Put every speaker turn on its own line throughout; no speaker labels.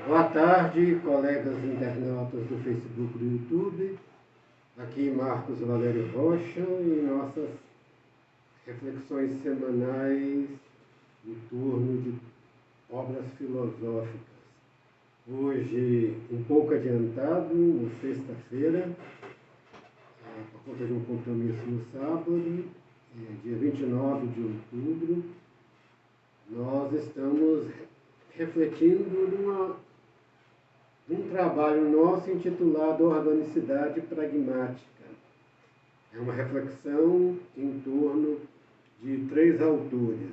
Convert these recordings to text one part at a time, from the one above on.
Boa tarde, colegas internautas do Facebook e do YouTube. Aqui Marcos Valério Rocha e nossas reflexões semanais em torno de obras filosóficas. Hoje, um pouco adiantado, sexta-feira, por conta de um compromisso no sábado, dia 29 de outubro, nós estamos refletindo num trabalho nosso intitulado Organicidade Pragmática. É uma reflexão em torno de três autores: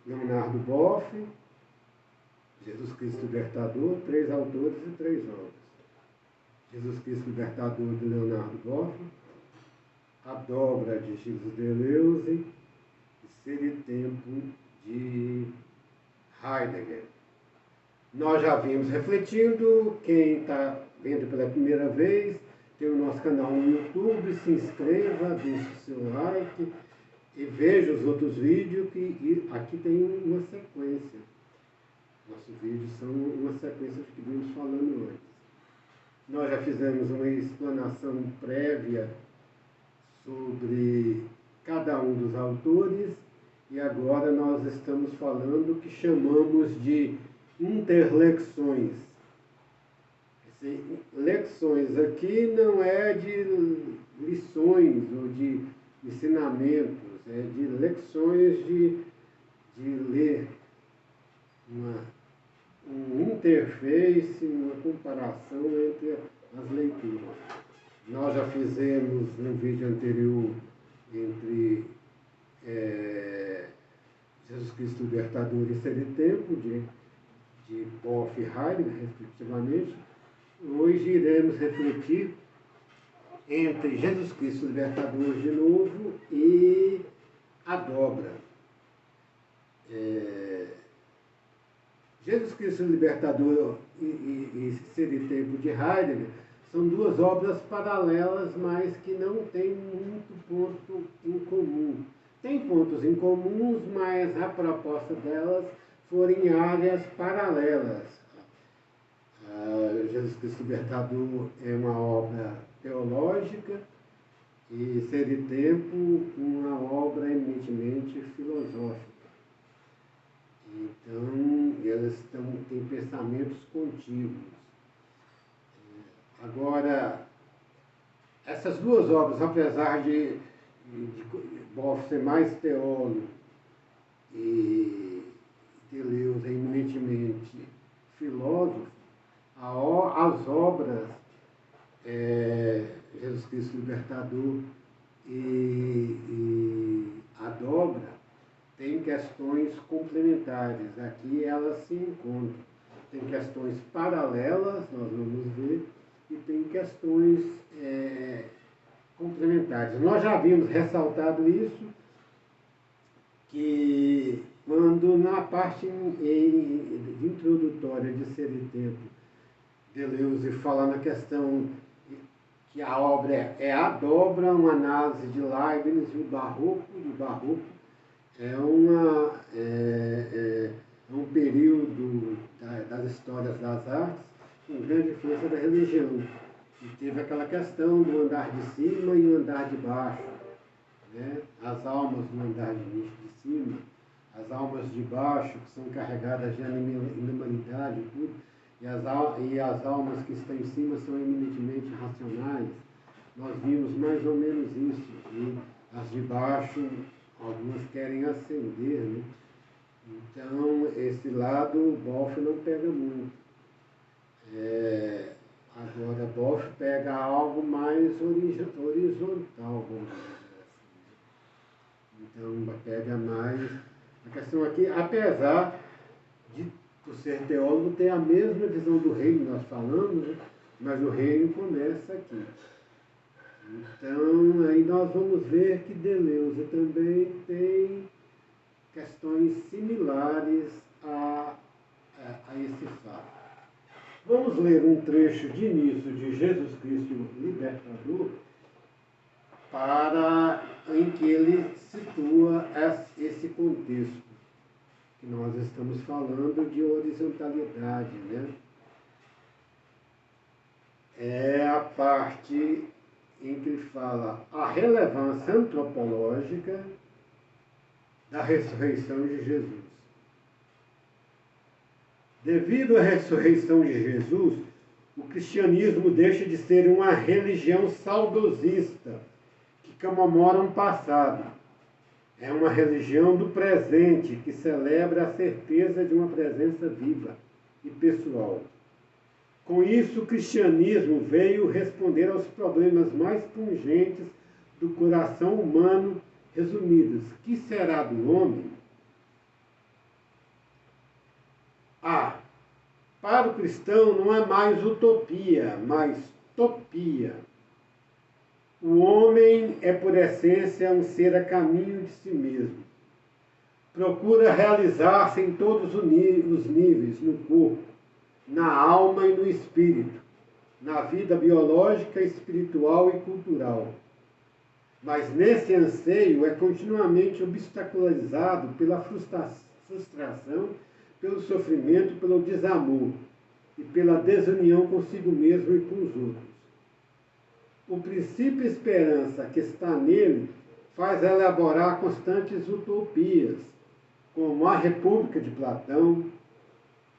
Leonardo Boff, Jesus Cristo Libertador, três autores e três obras. Jesus Cristo Libertador, de Leonardo Boff, A Dobra, de Gilles Deleuze e Ser e Tempo, de Heidegger. Nós já vimos refletindo. Quem está vendo pela primeira vez, tem o nosso canal no YouTube, se inscreva, deixe o seu like e veja os outros vídeos, que aqui tem uma sequência. Nossos vídeos são uma sequência do que vimos falando antes. Nós já fizemos uma explanação prévia sobre cada um dos autores e agora nós estamos falando o que chamamos de interlexões. Lexões aqui não é de lições ou de ensinamentos, é de lexões de ler, um interface, uma comparação entre as leituras. Nós já fizemos no vídeo anterior entre Jesus Cristo Libertador e Ser e Tempo, de Boff e Heidegger, respectivamente. Hoje iremos refletir entre Jesus Cristo Libertador de novo e A Dobra. Jesus Cristo Libertador e Ser e Tempo, de Heidegger, são duas obras paralelas, mas que não têm muito ponto em comum. Tem pontos em comuns, mas a proposta delas foram em áreas paralelas. Jesus Cristo Libertador é uma obra teológica e Ser e Tempo uma obra eminentemente filosófica. Então, elas têm pensamentos contíguos. Agora, essas duas obras, apesar de Boff ser mais teólogo e Deleuze é eminentemente filósofo, as obras Jesus Cristo Libertador e A Dobra têm questões complementares. Aqui elas se encontram. Tem questões paralelas, nós vamos ver, e tem questões complementares. Nós já havíamos ressaltado isso, que quando na parte introdutória de Ser e Tempo, Deleuze fala na questão que a obra é A Dobra, uma análise de Leibniz e o Barroco. O Barroco é um período das histórias das artes com grande influência da religião. E teve aquela questão do andar de cima e o andar de baixo, né? As almas no andar de cima, as almas de baixo, que são carregadas de animalidade e tudo, e as almas que estão em cima são eminentemente racionais. Nós vimos mais ou menos isso, e as de baixo, algumas querem ascender, né? Então, esse lado, o Boff não pega muito. Agora, Boff pega algo mais horizontal, vamos dizer assim. Então, pega mais a questão aqui, apesar de, por ser teólogo, ter a mesma visão do reino, nós falamos, né? Mas o reino começa aqui. Então, aí nós vamos ver que Deleuze também tem questões similares a esse fato. Vamos ler um trecho de início de Jesus Cristo Libertador, em que ele situa esse contexto que nós estamos falando de horizontalidade, né? é a parte em que ele fala a relevância antropológica da ressurreição de Jesus. Devido à ressurreição de Jesus, o cristianismo deixa de ser uma religião saudosista que comemora um passado. É uma religião do presente que celebra a certeza de uma presença viva e pessoal. Com isso, o cristianismo veio responder aos problemas mais pungentes do coração humano, resumidos: que será do homem? Para o cristão não é mais utopia, mas topia. O homem é, por essência, um ser a caminho de si mesmo. Procura realizar-se em todos os níveis, no corpo, na alma e no espírito, na vida biológica, espiritual e cultural. Mas nesse anseio é continuamente obstacularizado pela frustração, pelo sofrimento, pelo desamor e pela desunião consigo mesmo e com os outros. O princípio esperança que está nele faz elaborar constantes utopias, como a República de Platão,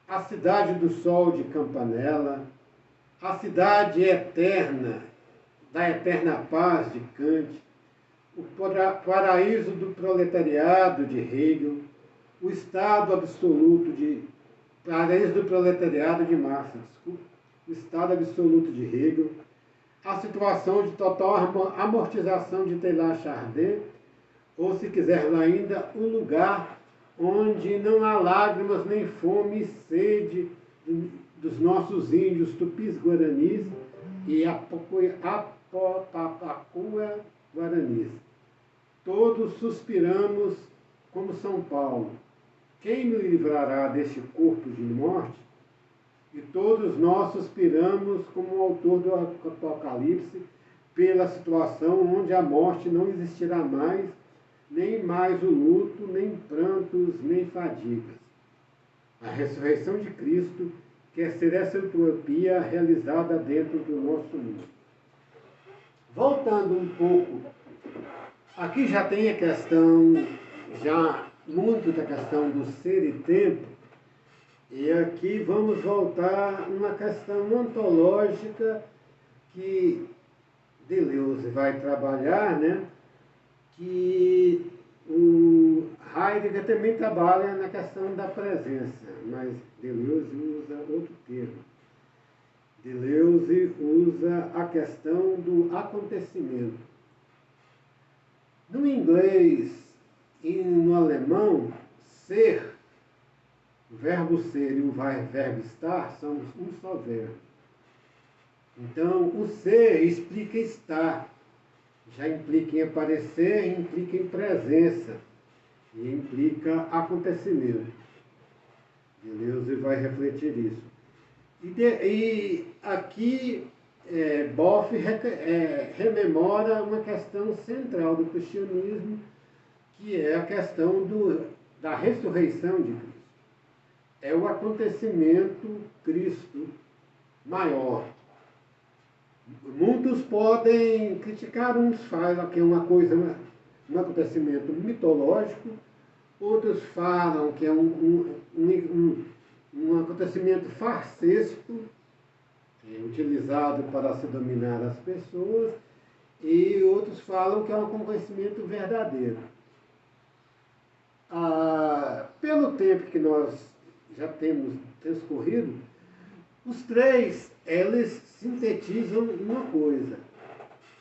a Cidade do Sol de Campanella, a Cidade Eterna, da Eterna Paz de Kant, o Paraíso do Proletariado de Hegel, o Estado Absoluto de Paraíso do Proletariado de Marx, o Estado Absoluto de Hegel, a situação de total amortização de Teilhard Chardin, ou, se quiser ainda, um lugar onde não há lágrimas, nem fome e sede dos nossos índios tupis-guaranis e Apopapuã-guaranis. Todos suspiramos como São Paulo: quem me livrará deste corpo de morte? E todos nós suspiramos como o autor do Apocalipse pela situação onde a morte não existirá mais, nem mais o luto, nem prantos, nem fadigas. A ressurreição de Cristo quer ser essa utopia realizada dentro do nosso mundo. Voltando um pouco, aqui já tem a questão, já muito da questão do ser e tempo, e aqui vamos voltar a uma questão ontológica que Deleuze vai trabalhar, né? Que o Heidegger também trabalha na questão da presença, mas Deleuze usa outro termo. Deleuze usa a questão do acontecimento. No inglês e no alemão, ser, o verbo ser e o verbo estar são um só verbo. Então, o ser explica estar, já implica em aparecer, implica em presença e implica acontecimento. Deleuze vai refletir isso. E aqui Boff rememora uma questão central do cristianismo, que é a questão da ressurreição de Cristo. É o acontecimento Cristo maior. Muitos podem criticar, uns falam que é uma coisa, um acontecimento mitológico, outros falam que é um acontecimento farsesco, utilizado para se dominar as pessoas, e outros falam que é um acontecimento verdadeiro. Pelo tempo que nós já temos transcorrido, os três, eles sintetizam uma coisa,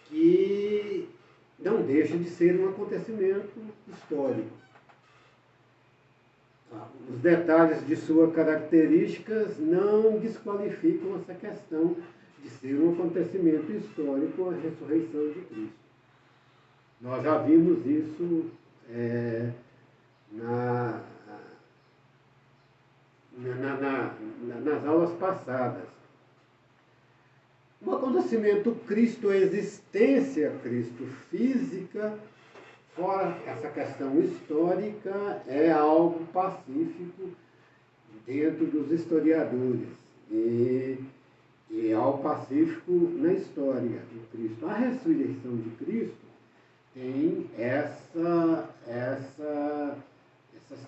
que não deixa de ser um acontecimento histórico. Os detalhes de suas características não desqualificam essa questão de ser um acontecimento histórico, a ressurreição de Cristo. Nós já vimos isso nas aulas passadas. O acontecimento Cristo, a existência Cristo física, fora essa questão histórica, é algo pacífico dentro dos historiadores. E e ao pacífico na história de Cristo. A ressurreição de Cristo tem essas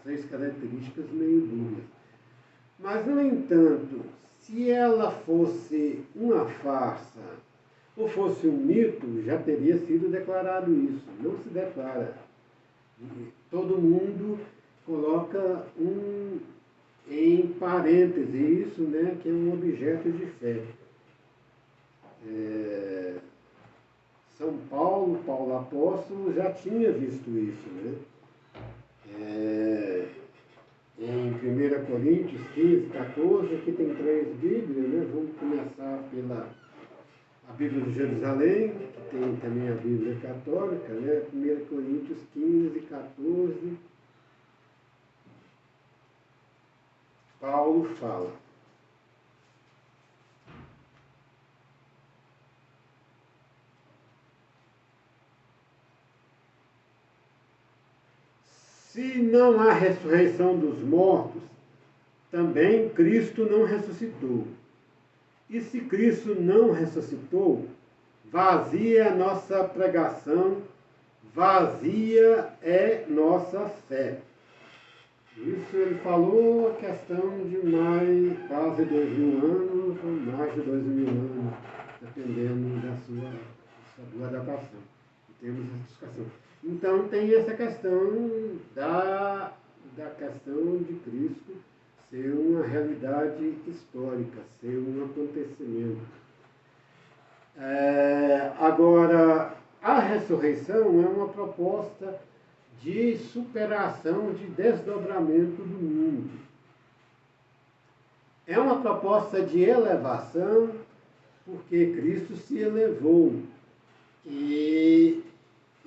três características meio dúbias. Mas, no entanto, se ela fosse uma farsa ou fosse um mito, já teria sido declarado isso. Não se declara. Todo mundo coloca em parêntese isso, né, que é um objeto de fé. São Paulo, Paulo apóstolo, já tinha visto isso, né? Em 1 Coríntios 15, 14, aqui tem 3 Bíblias, né? Vamos começar pela a Bíblia de Jerusalém, que tem também a Bíblia católica, né? 1 Coríntios 15, 14. Paulo fala: se não há ressurreição dos mortos, também Cristo não ressuscitou. E se Cristo não ressuscitou, vazia é a nossa pregação, vazia é nossa fé. Isso ele falou a questão de mais quase 2.000 anos, ou mais de 2.000 anos, dependendo da sua datação, em termos de discussão. Então tem essa questão da questão de Cristo ser uma realidade histórica, ser um acontecimento. Agora, a ressurreição é uma proposta de superação, de desdobramento do mundo. É uma proposta de elevação, porque Cristo se elevou. E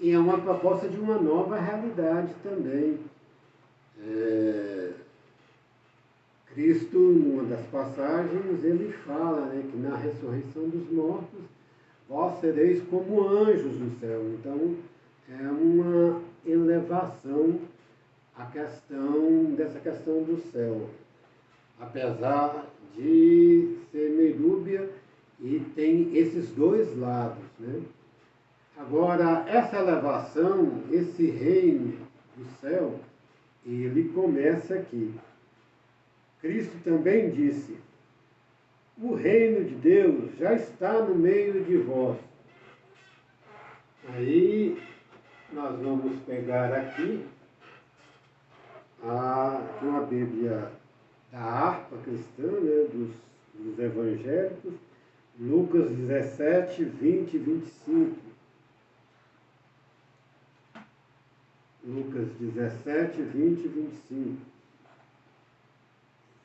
é uma proposta de uma nova realidade também. Cristo, numa das passagens, ele fala, né, que na ressurreição dos mortos, vós sereis como anjos do céu. Então, é uma elevação dessa questão do céu. Apesar de ser meio dúbia, e tem esses dois lados, né? Agora, essa elevação, esse reino do céu, ele começa aqui. Cristo também disse: o reino de Deus já está no meio de vós. Aí nós vamos pegar aqui uma Bíblia da harpa cristã, né, dos evangélicos, Lucas 17, 20 e 25. Lucas 17, 20 e 25.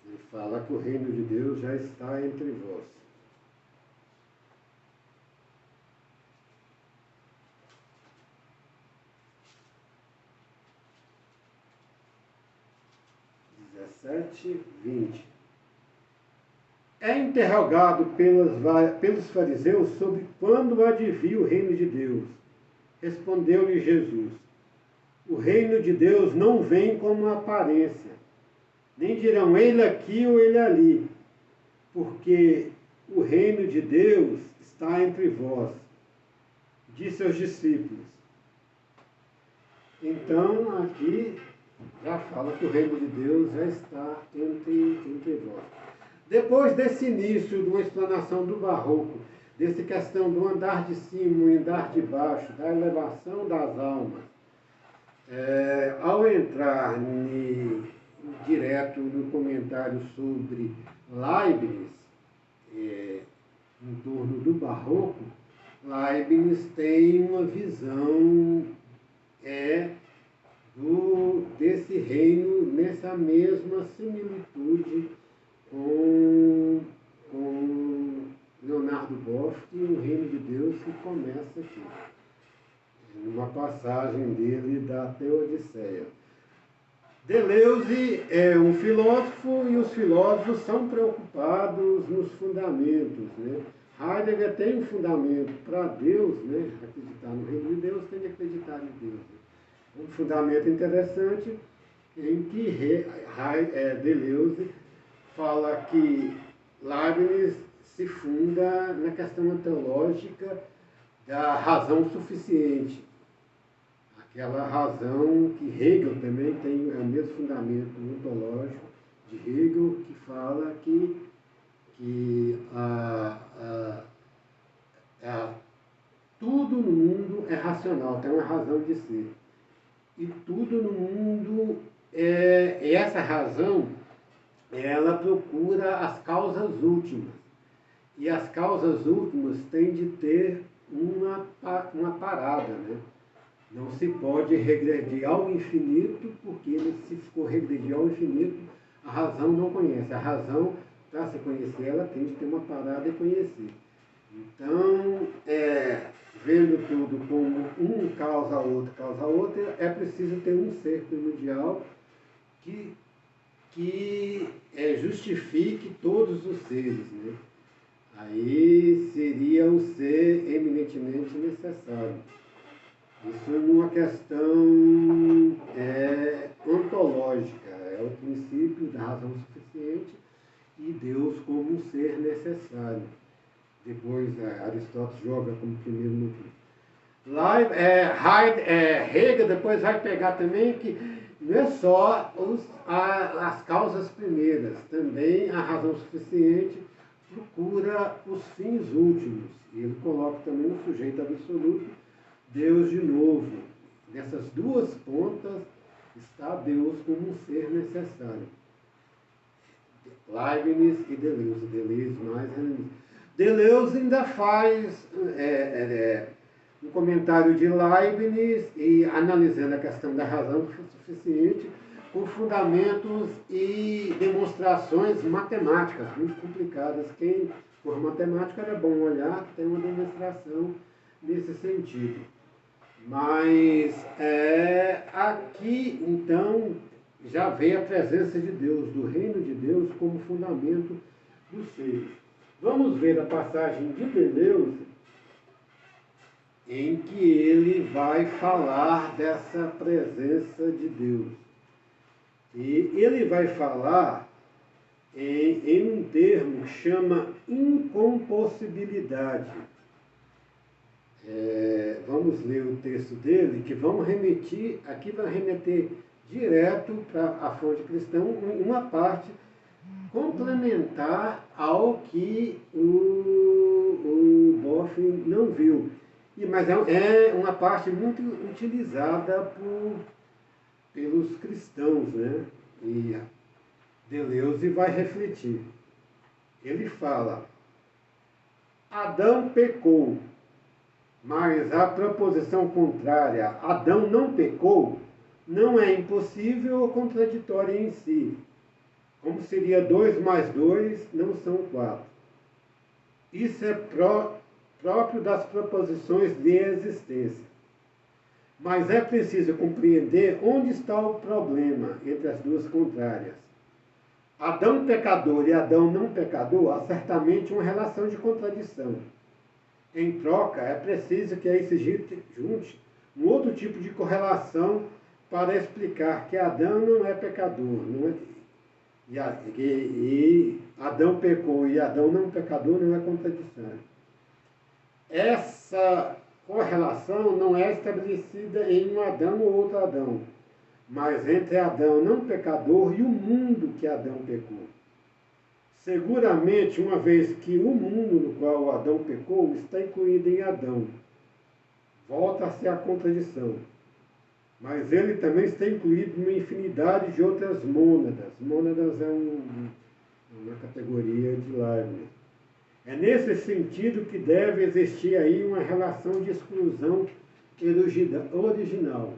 Ele fala que o reino de Deus já está entre vós. É interrogado pelos fariseus sobre quando há de vir o reino de Deus. Respondeu-lhe Jesus: o reino de Deus não vem como aparência, nem dirão ele aqui ou ele ali, porque o reino de Deus está entre vós, disse aos discípulos. Então, aqui já fala que o reino de Deus já está entre vós. Depois desse início de uma explanação do barroco, dessa questão do andar de cima e andar de baixo, da elevação das almas, ao entrar direto no comentário sobre Leibniz, em torno do barroco, Leibniz tem uma visão desse reino nessa mesma similitude com Leonardo Boff e o reino de Deus que começa aqui, numa passagem dele da Teodiceia. Deleuze é um filósofo e os filósofos são preocupados nos fundamentos, né? Heidegger tem um fundamento para Deus, né? Acreditar no reino de Deus, tem que acreditar em Deus. Um fundamento interessante em que Deleuze fala que Leibniz se funda na questão teológica da razão suficiente. Aquela razão que Hegel também tem o mesmo fundamento ontológico de Hegel, que fala que tudo no mundo é racional, tem uma razão de ser. E tudo no mundo, essa razão, ela procura as causas últimas. E as causas últimas têm de ter uma parada, né? Não se pode regredir ao infinito, porque se for regredir ao infinito, a razão não conhece. A razão, para se conhecer, ela tem de ter uma parada e conhecer. Então, vendo tudo como um causa outro, é preciso ter um ser primordial que justifique todos os seres, né? Aí seria o ser eminentemente necessário. Isso é uma questão ontológica, é o princípio da razão suficiente e Deus como um ser necessário. Depois Aristóteles joga como primeiro núcleo. Hegel depois vai pegar também que não é só as causas primeiras, também a razão suficiente procura os fins últimos. E ele coloca também no sujeito absoluto Deus de novo. Nessas duas pontas está Deus como um ser necessário. Leibniz e Deleuze. Deleuze mais Deleuze ainda faz um comentário de Leibniz e analisando a questão da razão suficiente com fundamentos e demonstrações matemáticas muito complicadas. Quem for matemática era bom olhar, tem uma demonstração nesse sentido. Mas aqui, então, já vem a presença de Deus, do reino de Deus, como fundamento dos seres. Vamos ver a passagem de Deleuze, em que ele vai falar dessa presença de Deus. E ele vai falar em um termo que chama incompossibilidade. Vamos ler o texto dele, que vamos remeter, aqui vai remeter direto para a fonte cristã, uma parte complementar ao que o Boff não viu. Mas é uma parte muito utilizada pelos cristãos, né? E Deleuze vai refletir. Ele fala: Adão pecou, mas a proposição contrária, Adão não pecou, não é impossível ou contraditória em si. Como seria 2 mais 2, não são 4. Isso é próprio das proposições de existência. Mas é preciso compreender onde está o problema entre as duas contrárias. Adão pecador e Adão não pecador há certamente uma relação de contradição. Em troca, é preciso que aí se junte um outro tipo de correlação para explicar que Adão não é pecador, e Adão pecou e Adão não pecador não é contradição. Essa correlação não é estabelecida em um Adão ou outro Adão, mas entre Adão não pecador e o mundo que Adão pecou. Seguramente, uma vez que o mundo no qual Adão pecou está incluído em Adão, volta-se à contradição. Mas ele também está incluído numa infinidade de outras mônadas. Mônadas é uma categoria de Leibniz. É nesse sentido que deve existir aí uma relação de exclusão original.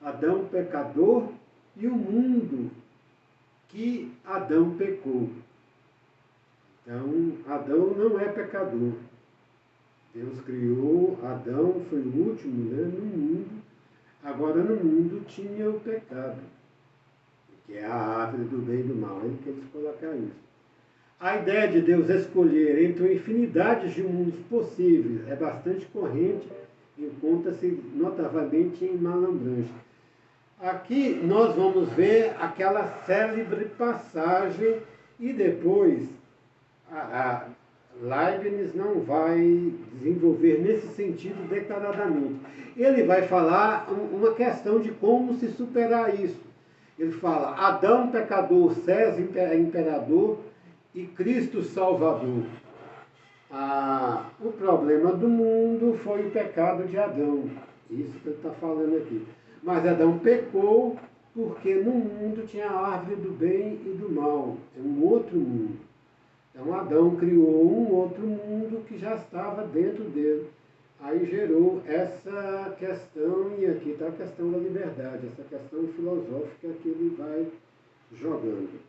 Adão pecador e o mundo que Adão pecou. Então, Adão não é pecador. Deus criou Adão, foi o último, né, no mundo. Agora no mundo tinha o pecado, que é a árvore do bem e do mal. Ele quer colocar isso. A ideia de Deus escolher entre uma infinidade de mundos possíveis é bastante corrente, encontra-se notavelmente em Malebranche. Aqui nós vamos ver aquela célebre passagem e depois Leibniz não vai desenvolver nesse sentido declaradamente. Ele vai falar uma questão de como se superar isso. Ele fala Adão pecador, César imperador e Cristo salvador. O problema do mundo foi o pecado de Adão. Isso que ele está falando aqui. Mas Adão pecou porque no mundo tinha a árvore do bem e do mal. É um outro mundo. Então Adão criou um outro mundo que já estava dentro dele. Aí gerou essa questão, e aqui está a questão da liberdade, essa questão filosófica que ele vai jogando.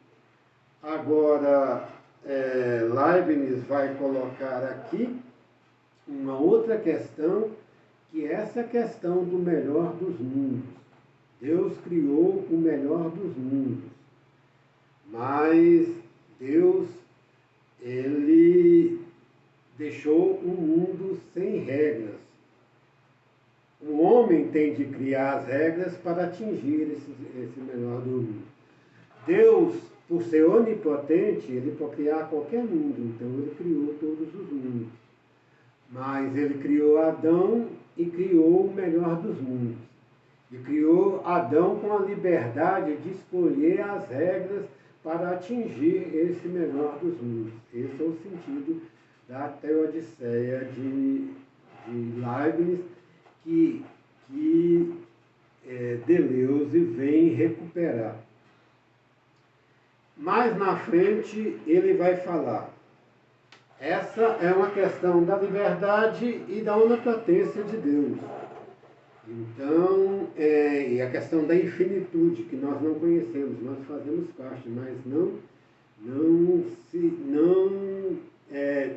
Agora, Leibniz vai colocar aqui uma outra questão, que é essa questão do melhor dos mundos. Deus criou o melhor dos mundos, mas Deus, ele deixou um mundo sem regras. O homem tem de criar as regras para atingir esse melhor do mundo. Deus, por ser onipotente, ele pode criar qualquer mundo, então ele criou todos os mundos. Mas ele criou Adão e criou o melhor dos mundos. E criou Adão com a liberdade de escolher as regras para atingir esse melhor dos mundos. Esse é o sentido da Teodiceia de Leibniz, que Deleuze vem recuperar. Mais na frente ele vai falar. Essa é uma questão da liberdade e da onipotência de Deus. Então, e a questão da infinitude, que nós não conhecemos, nós fazemos parte, mas não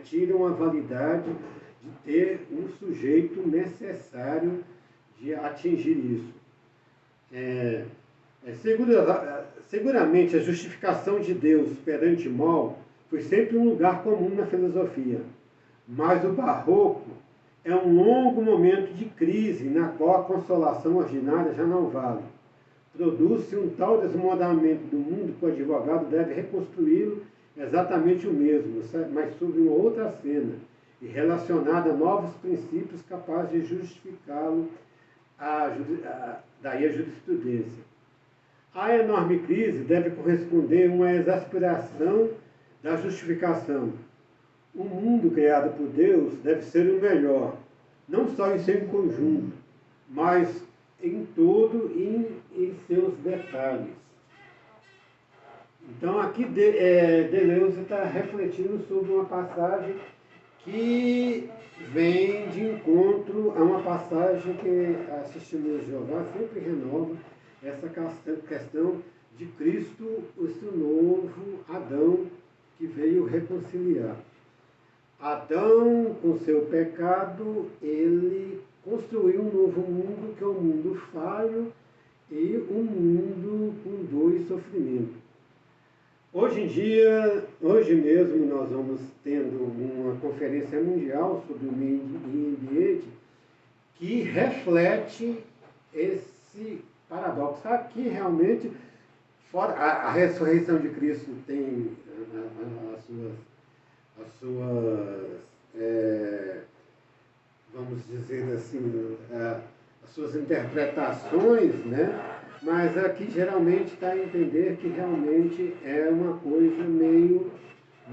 tiram a validade de ter um sujeito necessário de atingir isso. Seguramente a justificação de Deus perante o mal foi sempre um lugar comum na filosofia, mas o barroco é um longo momento de crise na qual a consolação ordinária já não vale. Produz-se um tal desmoronamento do mundo que o advogado deve reconstruí-lo exatamente o mesmo, mas sob uma outra cena, e relacionado a novos princípios capazes de justificá-lo, daí a jurisprudência. A enorme crise deve corresponder a uma exasperação da justificação. O mundo criado por Deus deve ser o melhor, não só em seu conjunto, mas em todo e em seus detalhes. Então aqui Deleuze está refletindo sobre uma passagem que vem de encontro a uma passagem que a Testemunha de Jeová sempre renova, essa questão de Cristo, esse novo Adão que veio reconciliar. Adão, com seu pecado, ele construiu um novo mundo, que é um mundo falho e um mundo com dor e sofrimento. Hoje em dia, hoje mesmo, nós vamos tendo uma conferência mundial sobre o meio ambiente que reflete esse paradoxo. Aqui, realmente, fora a ressurreição de Cristo tem as suas vamos dizer assim, as suas interpretações, né? Mas aqui geralmente está a entender que realmente é uma coisa meio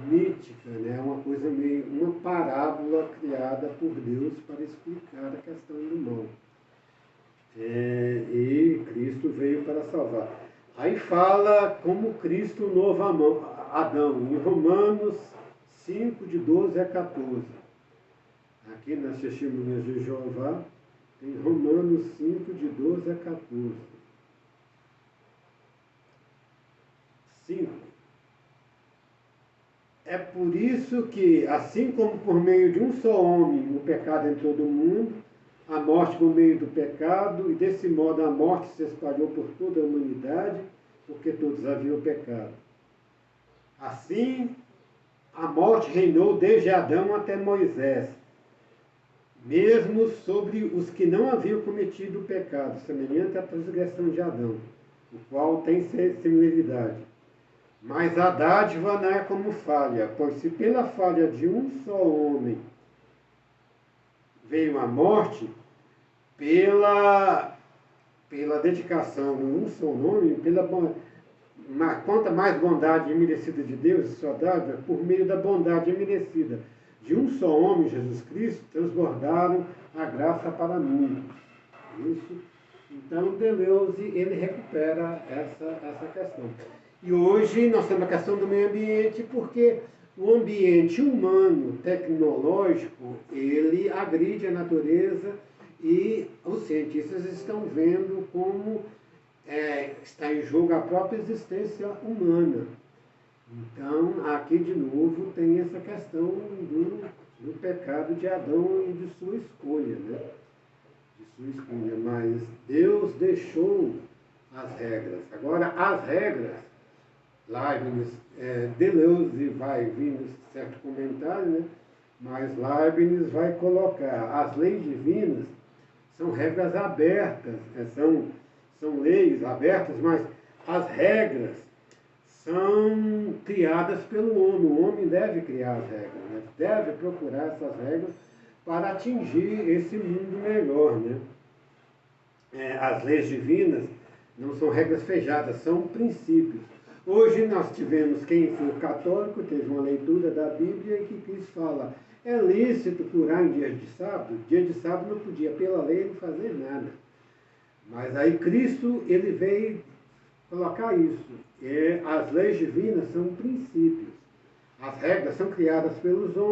mítica, né? Uma coisa meio, uma parábola criada por Deus para explicar a questão do mal. E Cristo veio para salvar. Aí fala como Cristo, o novo Adão, em Romanos 5, de 12 a 14. Aqui nas Testemunhas de Jeová, em Romanos 5, de 12 a 14. 5. É por isso que, assim como por meio de um só homem o pecado entrou no mundo, a morte por meio do pecado, e desse modo a morte se espalhou por toda a humanidade, porque todos haviam pecado. Assim, a morte reinou desde Adão até Moisés, mesmo sobre os que não haviam cometido o pecado, semelhante à transgressão de Adão, o qual tem similaridade. Mas a dádiva não é como falha, pois se pela falha de um só homem veio a morte, pela dedicação de um só nome, quanto mais bondade imerecida de Deus, sua dádiva, por meio da bondade imerecida de um só homem, Jesus Cristo, transbordaram a graça para muitos. Isso. Então, Deleuze, ele recupera essa questão. E hoje nós temos a questão do meio ambiente, porque o ambiente humano, tecnológico, ele agride a natureza e os cientistas estão vendo como está em jogo a própria existência humana. Então, aqui de novo tem essa questão do pecado de Adão e de sua escolha, né? De sua escolha. Mas Deus deixou as regras. Agora, as regras, Leibniz, Deleuze vai vir nesse certo comentário, né? Mas Leibniz vai colocar as leis divinas são regras abertas, são leis abertas, mas as regras são criadas pelo homem. O homem deve criar as regras, né? Deve procurar essas regras para atingir esse mundo melhor, né? As leis divinas não são regras fechadas, são princípios. Hoje nós tivemos, quem for católico, teve uma leitura da Bíblia que Cristo fala, é lícito curar em dia de sábado? Dia de sábado não podia, pela lei, não fazer nada. Mas aí Cristo, ele veio colocar isso. As leis divinas são princípios. As regras são criadas pelos homens.